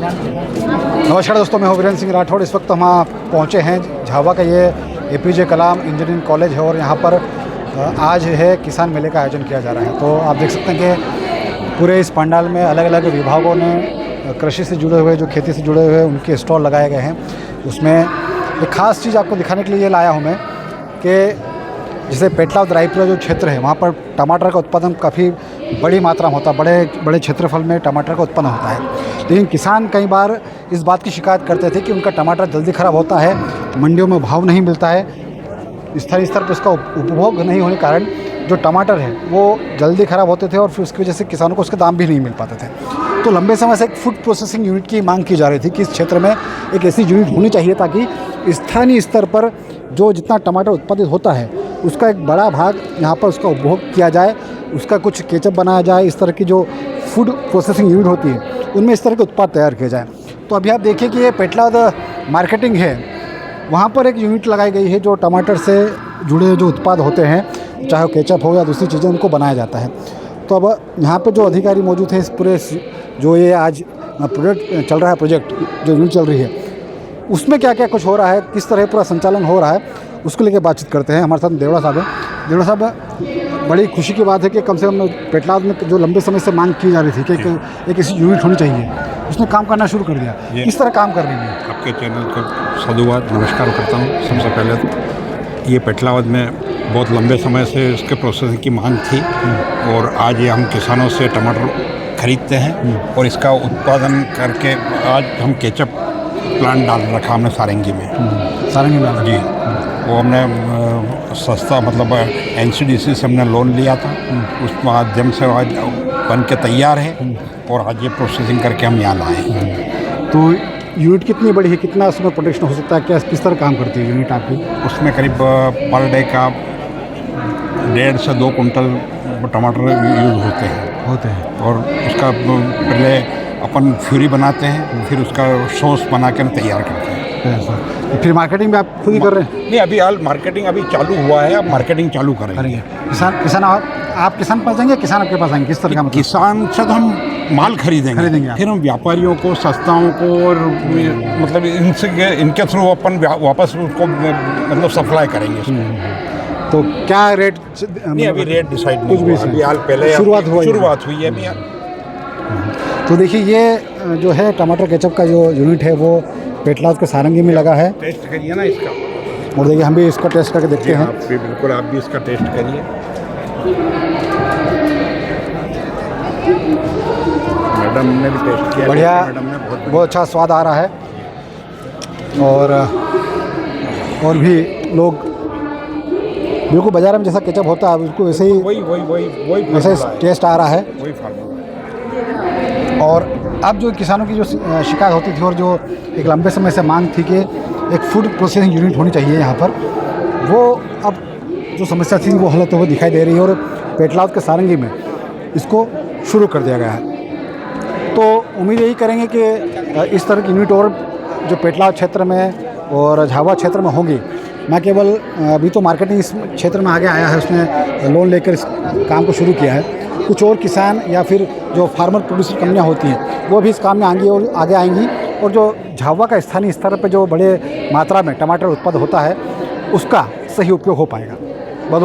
नमस्कार दोस्तों, मैं हूं वीरेंद्र सिंह राठौड़। इस वक्त हम पहुंचे हैं झावा का ये एपीजे कलाम इंजीनियरिंग कॉलेज है और यहाँ पर आज है किसान मेले का आयोजन किया जा रहा है। तो आप देख सकते हैं कि पूरे इस पंडाल में अलग अलग विभागों ने कृषि से जुड़े हुए, जो खेती से जुड़े हुए, उनके स्टॉल लगाए गए हैं। उसमें एक ख़ास चीज़ आपको दिखाने के लिए ये लाया हूँ मैं कि जैसे पेटला और रायपुरा जो क्षेत्र है, वहाँ पर टमाटर का उत्पादन काफ़ी बड़ी मात्रा में होता है, बड़े क्षेत्रफल में टमाटर का उत्पन्न होता है। लेकिन किसान कई बार इस बात की शिकायत करते थे कि उनका टमाटर जल्दी ख़राब होता है, मंडियों में भाव नहीं मिलता है, स्थानीय स्तर पर उसका उपभोग नहीं होने के कारण जो टमाटर है वो जल्दी ख़राब होते थे और फिर उसकी वजह से किसानों को उसके दाम भी नहीं मिल पाते थे। तो लंबे समय से एक फूड प्रोसेसिंग यूनिट की मांग की जा रही थी कि इस क्षेत्र में एक ऐसी यूनिट होनी चाहिए ताकि स्थानीय स्तर पर जो जितना टमाटर उत्पादित होता है उसका एक बड़ा भाग यहाँ पर उसका उपभोग किया जाए, उसका कुछ केचप बनाया जाए। इस तरह की जो फूड प्रोसेसिंग यूनिट होती है उनमें इस तरह के उत्पाद तैयार किए जाए। तो अभी आप देखिए कि ये पेटला मार्केटिंग है, वहाँ पर एक यूनिट लगाई गई है जो टमाटर से जुड़े जो उत्पाद होते हैं, चाहे वो केचप हो या दूसरी चीज़ें, उनको बनाया जाता है। तो अब यहाँ पर जो अधिकारी मौजूद हैं, इस पूरे जो ये आज प्रोजेक्ट चल रहा है, प्रोजेक्ट जो यूनिट चल रही है, उसमें क्या क्या कुछ हो रहा है, किस तरह पूरा संचालन हो रहा है, उसको लेकर बातचीत करते हैं। हमारे साथ देवड़ा साहब हैं। देवड़ा साहब, बड़ी खुशी की बात है कि कम से कम पेटलाद में जो लंबे समय से मांग की जा रही थी कि एक ऐसी यूनिट होनी चाहिए, उसने काम करना शुरू कर दिया। किस तरह काम कर रही है? आपके चैनल का साधुवाद नमस्कार करता हूँ। सबसे पहले तो ये पेटलावद में बहुत लंबे समय से उसके प्रोसेसिंग की मांग थी और आज ये हम किसानों से टमाटर खरीदते हैं और इसका उत्पादन करके आज हम केचप प्लांट डाल रखा हमने सारंगी में। सारंगी में जी, वो हमने सस्ता मतलब NCDC से हमने लोन लिया था, उस माध्यम से आज बन के तैयार है और आज ये प्रोसेसिंग करके हम यहाँ लाए हैं। तो यूनिट कितनी बड़ी है, कितना उसमें प्रोडक्शन हो सकता है, क्या किस तरह काम करती है यूनिट आपकी? उसमें करीब पर डे का 1.5 से 2 कुंटल टमाटर यूज़ होते हैं और उसका पहले अपन फ्यूरी बनाते हैं, फिर उसका सॉस बना के तैयार करते हैं। तो फिर मार्केटिंग भी आप खुद ही कर रहे हैं? नहीं, अभी हाल मार्केटिंग अभी चालू हुआ है, अब मार्केटिंग चालू करेंगे। किसान आप किसान पास जाएंगे, किसान आपके पास आएंगे? किस तरह का मतलब? किसान से तो हम माल खरीदेंगे फिर हम व्यापारियों को, संस्थाओं को और मतलब इनके थ्रू अपन वापस उसको मतलब सप्लाई करेंगे। तो क्या रेट? नहीं, अभी रेट डिसाइड नहीं हुआ, अभी हाल पहले शुरुआत हुई है अभी। तो देखिए, ये जो है टमाटर केचप का जो यूनिट है वो पेटलाद के सारंगी में लगा है। टेस्ट करिए ना इसका, और देखिए हम भी इसका टेस्ट करके देखते हैं। आप भी बिल्कुल, आप भी इसका टेस्ट करिए। मैडम ने भी टेस्ट किया, बढ़िया, मैडम ने बहुत अच्छा स्वाद आ रहा है और भी लोग बिल्कुल बाजार में जैसा केचप होता है उसको वैसे ही वही वैसे टेस्ट आ रहा है। वही फार्मूला। और अब जो किसानों की जो शिकायत होती थी और जो एक लंबे समय से मांग थी कि एक फूड प्रोसेसिंग यूनिट होनी चाहिए यहाँ पर, वो अब जो समस्या थी वो हल होते हुए दिखाई दे रही है और पेटलाद के सारंगी में इसको शुरू कर दिया गया है। तो उम्मीद यही करेंगे कि इस तरह की यूनिट और जो पेटलाद क्षेत्र में और झावा क्षेत्र में होंगी। न केवल अभी तो मार्केटिंग इस क्षेत्र में आगे आया है, उसने लोन लेकर इस काम को शुरू किया है, कुछ और किसान या फिर जो फार्मर प्रोड्यूसर कंपनियां होती हैं वो भी इस काम में आगे आएंगी और जो झावा का स्थानीय स्तर पर जो बड़े मात्रा में टमाटर उत्पादन होता है उसका सही उपयोग हो पाएगा। बहुत